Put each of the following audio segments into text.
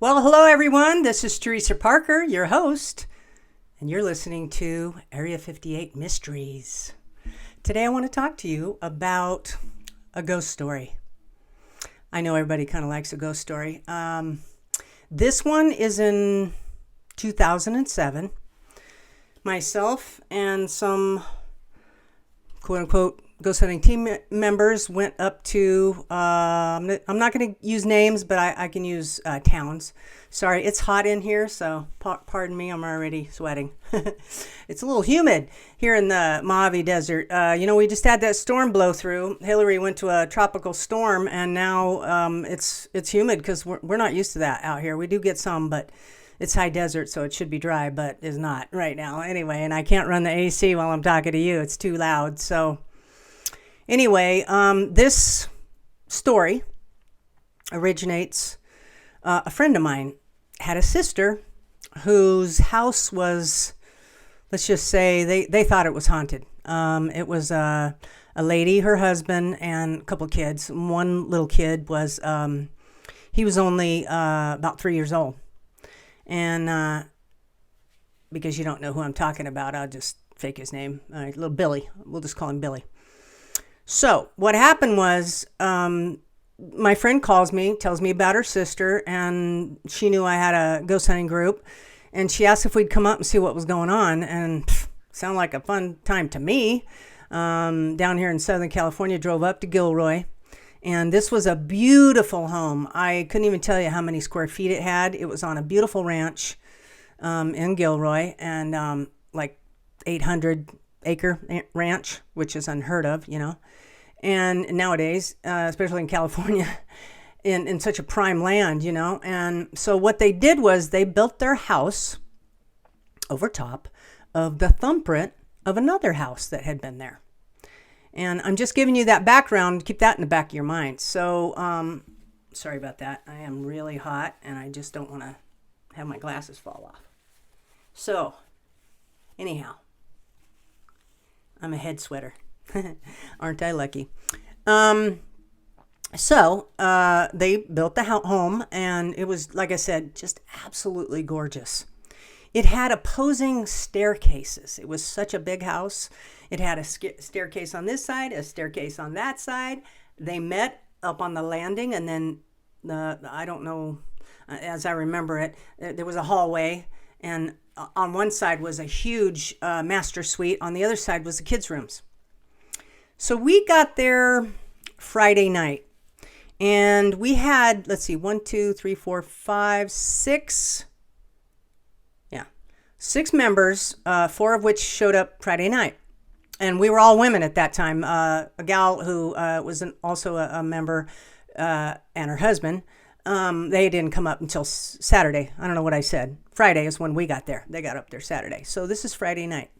Well, hello everyone. This is Teresa Parker, your host, and you're listening to Area 58 Mysteries. Today I want to talk to you about a ghost story. I know everybody kind of likes a ghost story. This one is in 2007. Myself and some quote-unquote ghost hunting team members went up to, I'm not going to use names, but I can use towns. Sorry, it's hot in here, so pardon me, I'm already sweating. It's a little humid here in the Mojave Desert. We just had that storm blow through. Hillary went to a tropical storm, and now it's humid because we're not used to that out here. We do get some, but it's high desert, so it should be dry, but is not right now anyway. And I can't run the AC while I'm talking to you. It's too loud. So anyway, this story originates, a friend of mine had a sister whose house was, let's just say, they thought it was haunted. It was a lady, her husband, and a couple of kids. One little kid was, he was only about 3 years old. And because you don't know who I'm talking about, I'll just fake his name. Little Billy. We'll just call him Billy. So what happened was, my friend calls me, tells me about her sister, and she knew I had a ghost hunting group, and she asked if we'd come up and see what was going on, and sounded like a fun time to me. Down here in Southern California, drove up to Gilroy, and this was a beautiful home. I couldn't even tell you how many square feet it had. It was on a beautiful ranch in Gilroy, and like 800-acre ranch, which is unheard of, And nowadays, especially in California, in such a prime land, And so what they did was they built their house over top of the thumbprint of another house that had been there. And I'm just giving you that background. Keep that in the back of your mind. So, sorry about that. I am really hot, and I just don't want to have my glasses fall off. So, anyhow, I'm a head sweater. Aren't I lucky? So they built the home, and it was, like I said, just absolutely gorgeous. It had opposing staircases. It was such a big house. It had a staircase on this side, a staircase on that side. They met up on the landing, and then I don't know, as I remember it, there was a hallway, and on one side was a huge master suite. On the other side was the kids' rooms. So we got there Friday night, and we had, let's see, 6 members, 4 of which showed up Friday night. And we were all women at that time. A gal who was also a member and her husband, they didn't come up until Saturday. I don't know what I said. Friday is when we got there. They got up there Saturday. So this is Friday night.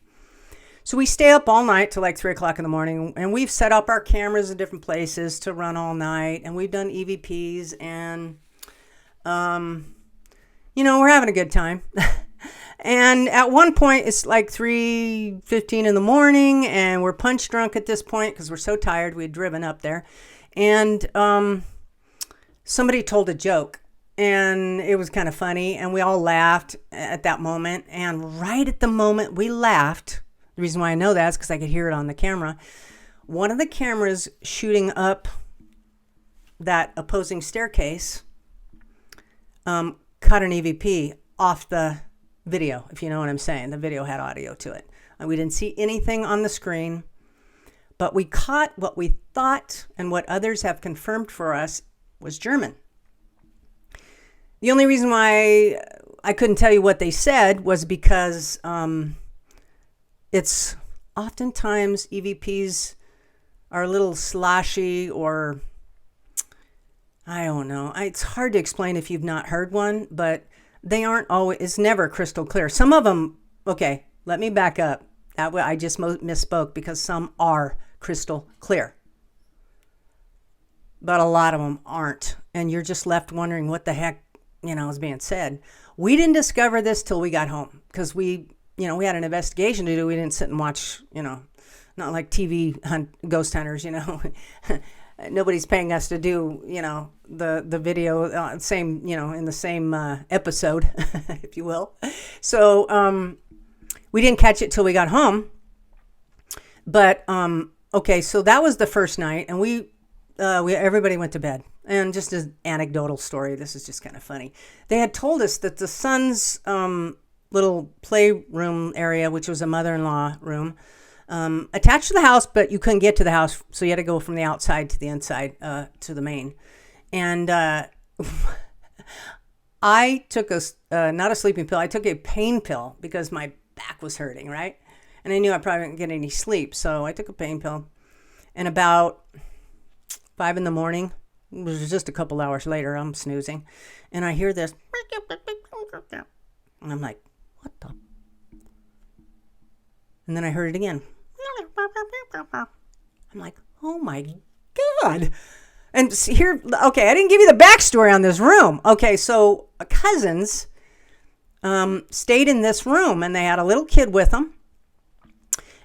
So we stay up all night till like 3 o'clock in the morning, and we've set up our cameras in different places to run all night, and we've done EVPs, and, we're having a good time. And at one point, it's like 3:15 in the morning, and we're punch drunk at this point because we're so tired. We had driven up there, and somebody told a joke, and it was kind of funny, and we all laughed at that moment. And right at the moment we laughed, the reason why I know that is because I could hear it on the camera. One of the cameras shooting up that opposing staircase cut an EVP off the video, if you know what I'm saying. The video had audio to it. We didn't see anything on the screen, but we caught what we thought and what others have confirmed for us was German. The only reason why I couldn't tell you what they said was because it's oftentimes EVPs are a little sloshy, or I don't know. It's hard to explain if you've not heard one, but they aren't always, it's never crystal clear. Some of them, okay, let me back up. I just misspoke, because some are crystal clear, but a lot of them aren't. And you're just left wondering what the heck, is being said. We didn't discover this till we got home, because we had an investigation to do. We didn't sit and watch, not like TV ghost hunters, nobody's paying us to do, the video same, in the same episode, if you will. So we didn't catch it till we got home. But okay, so that was the first night, and we everybody went to bed. And just an anecdotal story, this is just kind of funny. They had told us that the son's little playroom area, which was a mother-in-law room, attached to the house, but you couldn't get to the house, so you had to go from the outside to the inside to the main. And I took not a sleeping pill, I took a pain pill because my back was hurting, right? And I knew I probably wouldn't get any sleep, so I took a pain pill. And about 5 in the morning, it was just a couple hours later, I'm snoozing, and I hear this, and I'm like, what the? And then I heard it again. I'm like, oh my God. And here, okay, I didn't give you the backstory on this room. Okay, so cousins stayed in this room, and they had a little kid with them.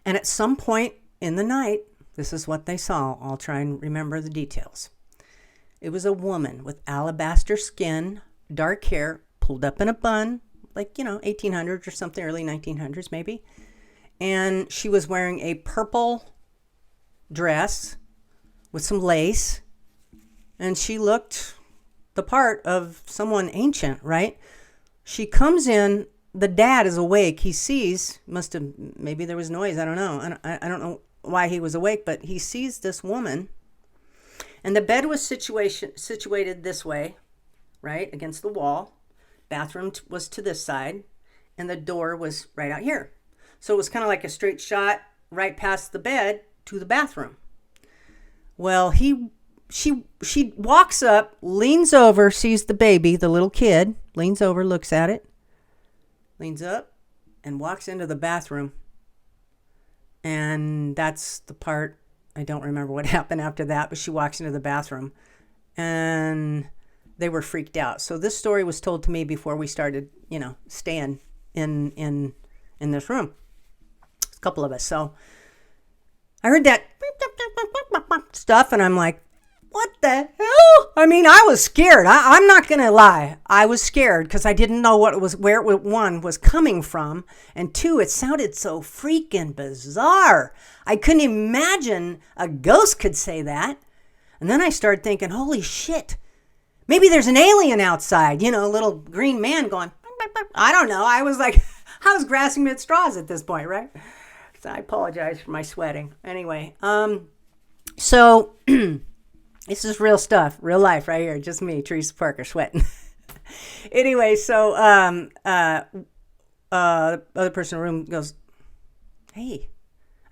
And at some point in the night, this is what they saw. I'll try and remember the details. It was a woman with alabaster skin, dark hair, pulled up in a bun, like, 1800s or something, early 1900s maybe. And she was wearing a purple dress with some lace. And she looked the part of someone ancient, right? She comes in. The dad is awake. He sees, maybe there was noise. I don't know. I don't know why he was awake, but he sees this woman. And the bed was situated this way, right, against the wall. Bathroom was to this side, and the door was right out here. So it was kind of like a straight shot right past the bed to the bathroom. Well, she walks up, leans over, sees the baby, the little kid, leans over, looks at it, leans up, and walks into the bathroom. And that's the part, I don't remember what happened after that, but she walks into the bathroom, and they were freaked out. So this story was told to me before we started, staying in this room. A couple of us. So I heard that stuff, and I'm like, what the hell? I mean, I was scared. I'm not going to lie. I was scared because I didn't know where one was coming from. And two, it sounded so freaking bizarre. I couldn't imagine a ghost could say that. And then I started thinking, holy shit, maybe there's an alien outside, a little green man going, I don't know. I was grasping at straws at this point, right? So I apologize for my sweating. Anyway, so this is real stuff, real life right here. Just me, Teresa Parker, sweating. Anyway, so the other person in the room goes, hey.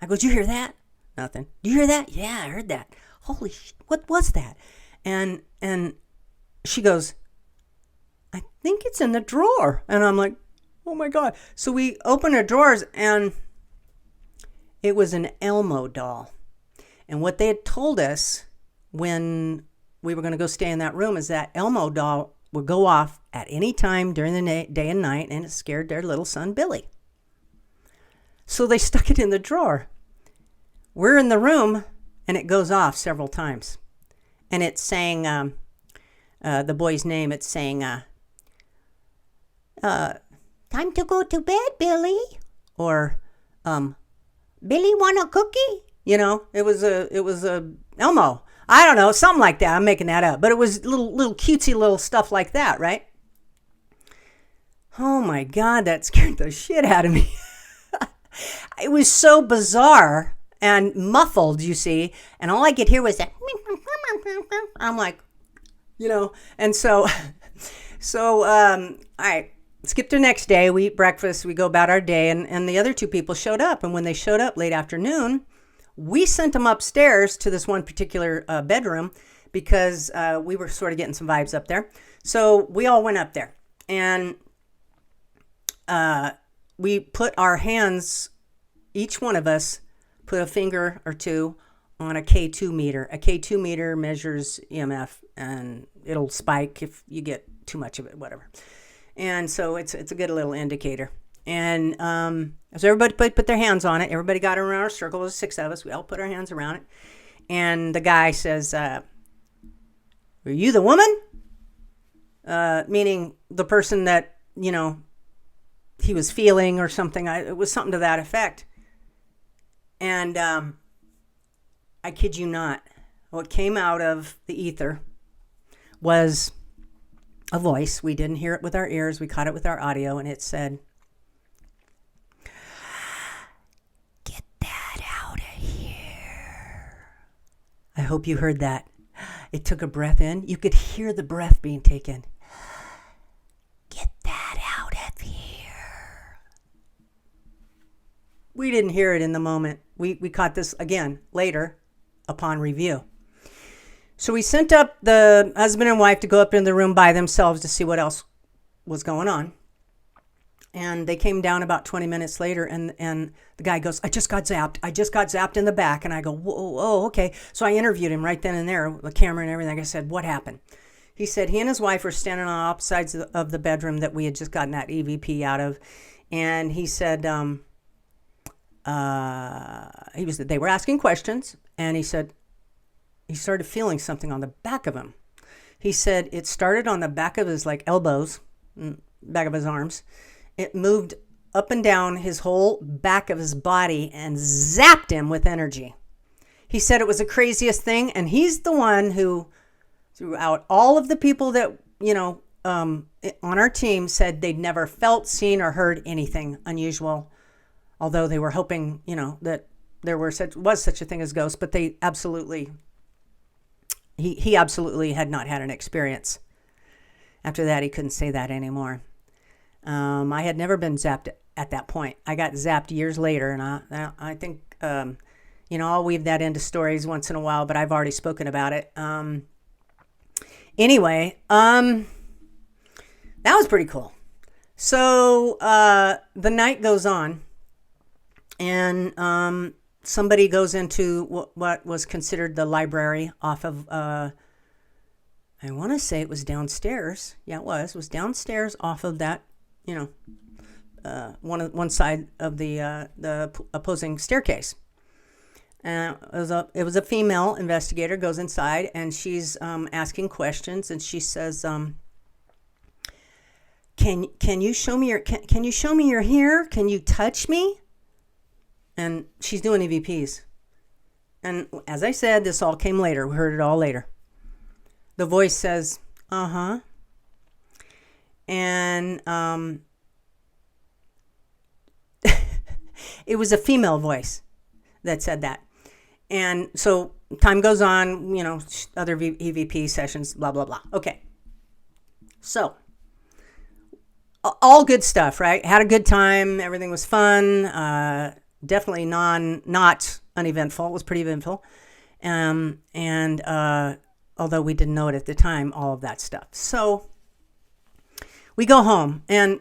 I go, did you hear that? Nothing. Do you hear that? Yeah, I heard that. Holy shit, what was that? And she goes, I think it's in the drawer. And I'm like, oh my God. So we open our drawers, and it was an Elmo doll. And what they had told us when we were going to go stay in that room is that Elmo doll would go off at any time during the day and night, and it scared their little son, Billy. So they stuck it in the drawer. We're in the room, and it goes off several times. And it's saying, the boy's name, it's saying, time to go to bed, Billy. Or, Billy, want a cookie? It was a Elmo. I don't know, something like that. I'm making that up. But it was little cutesy little stuff like that, right? Oh my God, that scared the shit out of me. It was so bizarre and muffled, you see. And all I could hear was that. I'm like, and so, all right. Skip to the next day. We eat breakfast. We go about our day. And the other two people showed up. And when they showed up late afternoon, we sent them upstairs to this one particular bedroom because we were sort of getting some vibes up there. So we all went up there. And we put our hands, each one of us put a finger or two on a K2 meter. A K2 meter measures EMF, and it'll spike if you get too much of it, whatever. And so it's a good little indicator. And so everybody put their hands on it. Everybody got around our circle. There was 6 of us. We all put our hands around it. And the guy says, "Are you the woman?" Meaning the person that, he was feeling or something. It was something to that effect. And I kid you not, what came out of the ether was a voice. We didn't hear it with our ears. We caught it with our audio, and it said, "Get that out of here." I hope you heard that. It took a breath in. You could hear the breath being taken. Get that out of here. We didn't hear it in the moment. We caught this again later upon review. So we sent up the husband and wife to go up in the room by themselves to see what else was going on. And they came down about 20 minutes later, and the guy goes, "I just got zapped. I just got zapped in the back." And I go, "Whoa, okay." So I interviewed him right then and there, with the camera and everything. I said, "What happened?" He said he and his wife were standing on opposite sides of the bedroom that we had just gotten that EVP out of. And he said, they were asking questions, and he said he started feeling something on the back of him. He said it started on the back of his elbows, back of his arms. It moved up and down his whole back of his body and zapped him with energy. He said it was the craziest thing, and he's the one who, throughout all of the people that, on our team, said they'd never felt, seen, or heard anything unusual, although they were hoping, that there was such a thing as ghosts, but they absolutely, he absolutely had not had an experience. After that, he couldn't say that anymore. I had never been zapped at that point. I got zapped years later, and I think, I'll weave that into stories once in a while, but I've already spoken about it. Anyway, that was pretty cool. So the night goes on, and somebody goes into what was considered the library off of, I want to say it was downstairs. Yeah, it was downstairs off of that, one side of the opposing staircase. It was a female investigator, goes inside, and she's asking questions, and she says, Can you show me can you show me your hair? Can you touch me? And she's doing EVPs. And as I said, this all came later. We heard it all later. The voice says, "Uh-huh." And it was a female voice that said that. And so time goes on, other EVP sessions, blah, blah, blah. Okay. So all good stuff, right? Had a good time. Everything was fun. Definitely not uneventful. It was pretty eventful. And although we didn't know it at the time, all of that stuff. So we go home, and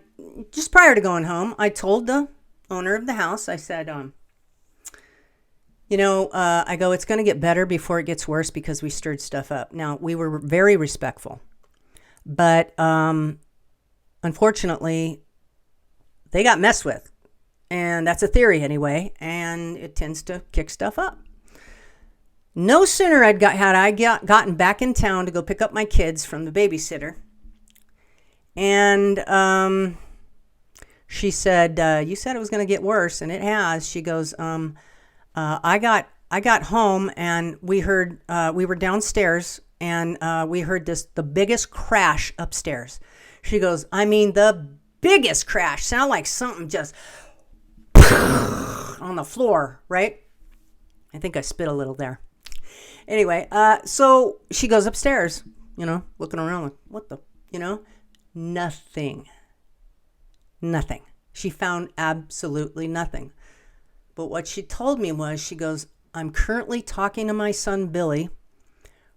just prior to going home, I told the owner of the house, I said, I go, it's going to get better before it gets worse because we stirred stuff up. Now, we were very respectful, but unfortunately, they got messed with. And that's a theory anyway, and it tends to kick stuff up. No sooner had I gotten back in town to go pick up my kids from the babysitter, and she said, "You said it was going to get worse, and it has." She goes, I got home, and we heard we were downstairs, and we heard the biggest crash upstairs." She goes, "I mean, the biggest crash. Sound like something just on the floor, right?" I think I spit a little there. Anyway, so she goes upstairs, looking around like, what the, nothing. She found absolutely nothing. But what she told me was, she goes, "I'm currently talking to my son, Billy.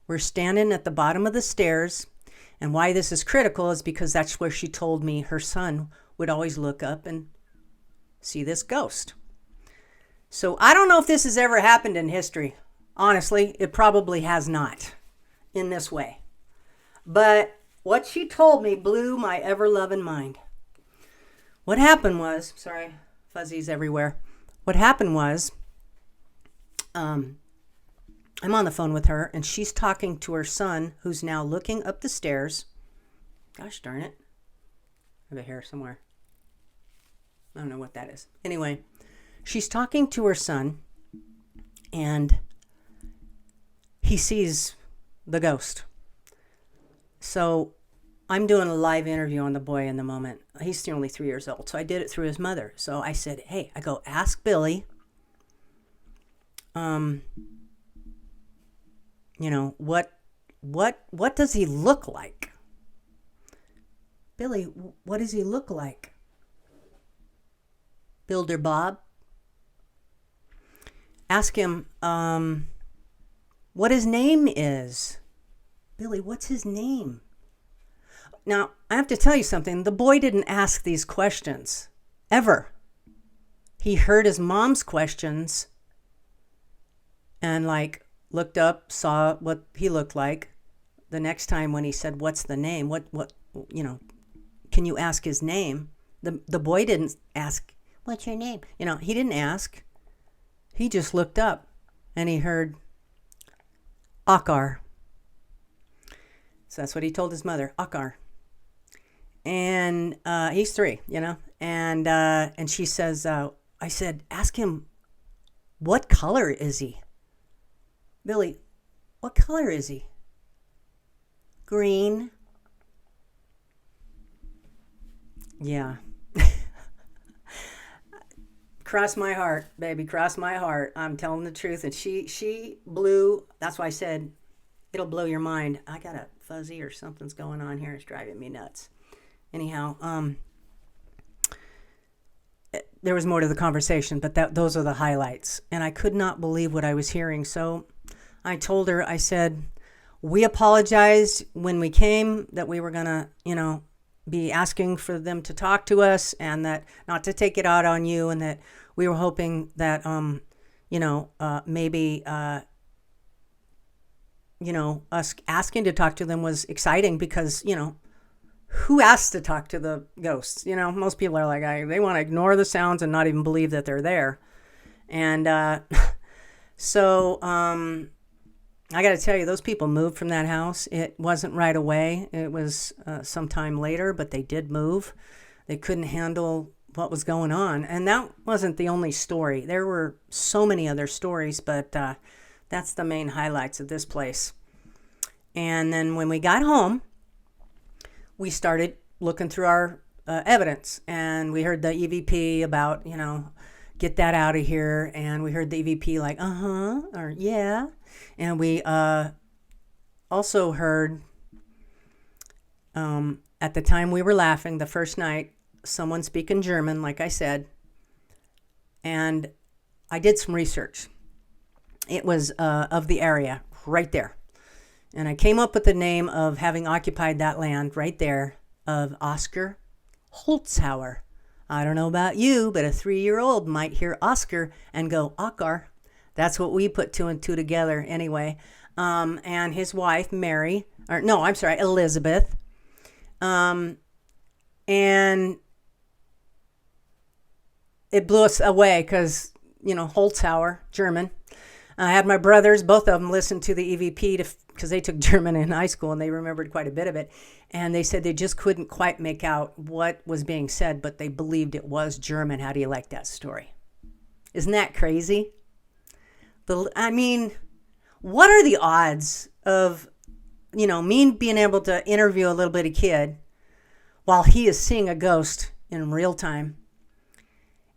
We're standing at the bottom of the stairs. And why this is critical is because that's where she told me her son would always look up and see this ghost." So I don't know if this has ever happened in history. Honestly, it probably has not in this way. But what she told me blew my ever-loving mind. What happened was, sorry, fuzzies everywhere. What happened was, I'm on the phone with her, and she's talking to her son, who's now looking up the stairs. Gosh darn it. I have a hair somewhere. I don't know what that is. Anyway, she's talking to her son, and he sees the ghost. So I'm doing a live interview on the boy in the moment. He's only 3 years old, so I did it through his mother. So I said, hey, I go, ask Billy, what does he look like? Billy, what does he look like? Builder Bob. Ask him what his name is. Billy, what's his name? Now, I have to tell you something. The boy didn't ask these questions, ever. He heard his mom's questions and looked up, saw what he looked like. The next time when he said, what's the name? What, can you ask his name? The boy didn't ask, what's your name? He didn't ask. He just looked up and he heard Akar. So that's what he told his mother, Akar. And he's 3, and she says, I said, ask him, what color is he? Billy, what color is he? Green. Yeah. Cross my heart, baby, cross my heart. I'm telling the truth. And she blew, that's why I said, it'll blow your mind. I got a fuzzy or something's going on here. It's driving me nuts. Anyhow, there was more to the conversation, but those are the highlights. And I could not believe what I was hearing. So I told her, I said, we apologized when we came that we were going to, be asking for them to talk to us and that not to take it out on you, and that we were hoping that, maybe, us asking to talk to them was exciting because, who asks to talk to the ghosts? Most people are like, they want to ignore the sounds and not even believe that they're there. And so I got to tell you, those people moved from that house. It wasn't right away. It was sometime later, but they did move. They couldn't handle what was going on. And that wasn't the only story. There were so many other stories, but that's the main highlights of this place. And then when we got home, we started looking through our evidence, and we heard the EVP about, get that out of here. And we heard the EVP like, or yeah. And we also heard, at the time we were laughing, the first night, someone speaking German, like I said. And I did some research. It was of the area right there. And I came up with the name of having occupied that land right there of Oscar Holzhauer. I don't know about you, but a 3-year-old might hear Oscar and go, Akar. That's what we put 2 and 2 together anyway. And his wife, Elizabeth. And it blew us away because, Holzhauer, German. I had my brothers, both of them, listen to the EVP because they took German in high school and they remembered quite a bit of it. And they said they just couldn't quite make out what was being said, but they believed it was German. How do you like that story? Isn't that crazy? What are the odds of, me being able to interview a little bitty kid while he is seeing a ghost in real time,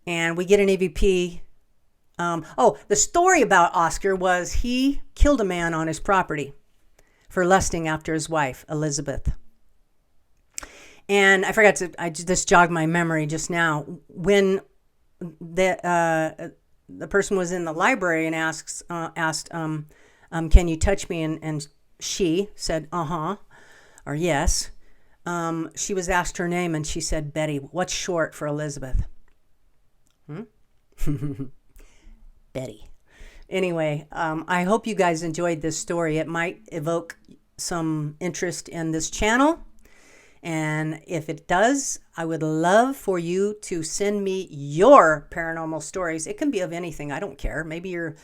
and we get an EVP. The story about Oscar was he killed a man on his property for lusting after his wife, Elizabeth. And I just jogged my memory just now. When the person was in the library and asked, can you touch me? And she said, or yes. She was asked her name and she said, Betty. What's short for Elizabeth? Betty. Anyway, I hope you guys enjoyed this story. It might evoke some interest in this channel. And if it does, I would love for you to send me your paranormal stories. It can be of anything. I don't care. Maybe you're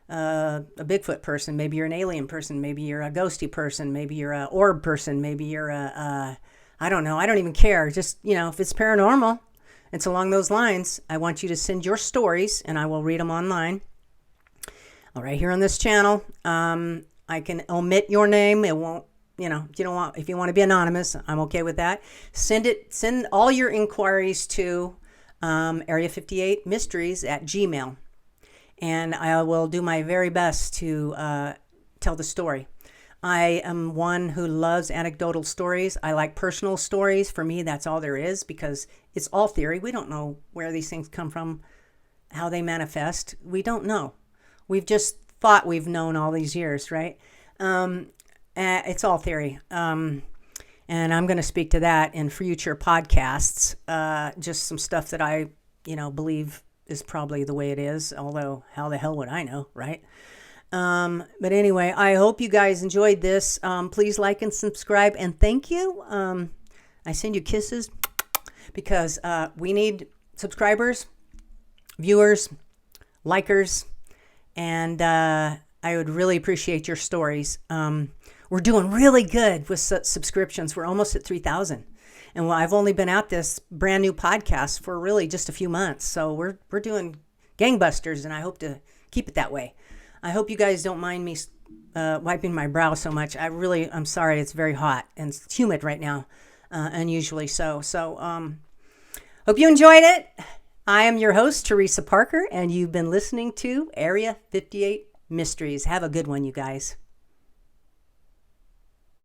a Bigfoot person, maybe you're an alien person, maybe you're a ghosty person, maybe you're a orb person, maybe you're I don't know, I don't even care. Just, if it's paranormal, it's along those lines, I want you to send your stories and I will read them online. Right here on this channel. I can omit your name. It won't, if you want to be anonymous, I'm okay with that. Send all your inquiries to Area 58 Mysteries at Gmail. And I will do my very best to tell the story. I am one who loves anecdotal stories. I like personal stories. For me, that's all there is, because it's all theory. We don't know where these things come from, how they manifest. We don't know. We've just thought we've known all these years, right? It's all theory. And I'm going to speak to that in future podcasts. Just some stuff that I, believe is probably the way it is. Although, how the hell would I know, right? But anyway, I hope you guys enjoyed this. Please like and subscribe. And thank you. I send you kisses because we need subscribers, viewers, likers. And I would really appreciate your stories. We're doing really good with subscriptions. We're almost at 3,000. And I've only been at this brand new podcast for really just a few months. So we're doing gangbusters, and I hope to keep it that way. I hope you guys don't mind me wiping my brow so much. I'm sorry. It's very hot and it's humid right now, unusually so. So hope you enjoyed it. I am your host, Teresa Parker, and you've been listening to Area 58 Mysteries. Have a good one, you guys.